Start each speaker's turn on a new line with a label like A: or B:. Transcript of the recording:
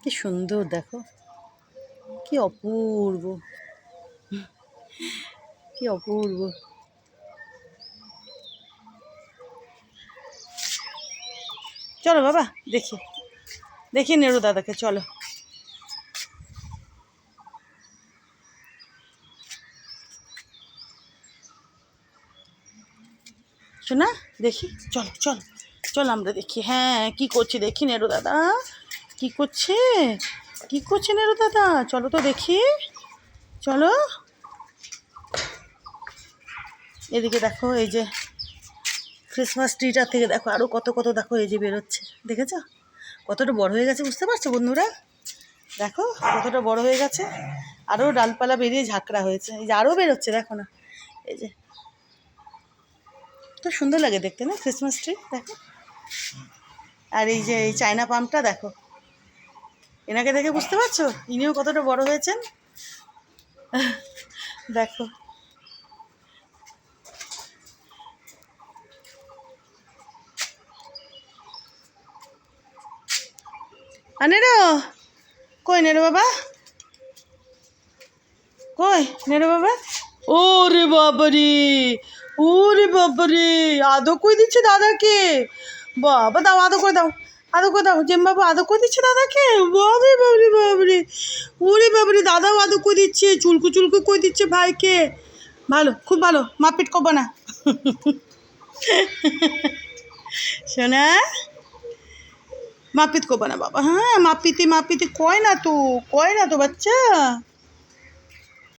A: কি সুন্দর দেখো, কি অপূর্ব, কি অপূর্ব। চলো বাবা দেখি, দেখি নেড়ু দাদাকে, চলো। শোনা দেখি, চল চল চল আমরা দেখি। হ্যাঁ কি করছে দেখি নেড়ু দাদা, কি করছে, কি করছে নেড়ু দাদা, চলো তো দেখি, চলো। এদিকে দেখো, এই যে ক্রিসমাস ট্রিটার থেকে দেখো আরও কত কত দেখো এই যে বেরোচ্ছে, দেখেছো কতটা বড় হয়ে গেছে, বুঝতে পারছো বন্ধুরা? দেখো কতটা বড় হয়ে গেছে, আরও ডালপালা বেরিয়ে ঝাঁকড়া হয়েছে, এই যে আরও বেরোচ্ছে দেখো না, এই যে তো সুন্দর লাগে দেখতে না ক্রিসমাস ট্রি, দেখো। আর এই যে এই চায়না পাম্পটা দেখো, এনাকে দেখে বুঝতে পারছো ইনিও কতটা বড় হয়েছেন, দেখো। নেড়ো, কই নেড়ো বাবা, কই নেড়ো বাবা, ওরে বাবারে, ওরে বাবারে, আদো কই দিচ্ছে দাদাকে, বাবা দাও আদো করে দাও, আদো করে দাও, জেম বাবু আদো করে দিচ্ছে দাদাকে, বাবরে বাবরে বাবরে, ওরে বাবরে, দাদাও আদো করে দিচ্ছে, চুলকু চুলকু করে দিচ্ছে ভাইকে, ভালো খুব ভালো, মারপিট করবো না। শোনা, মারপিট করবো না বাবা, হ্যাঁ মাপিতে মাপিতে কয় না তো, কয় না তো বাচ্চা।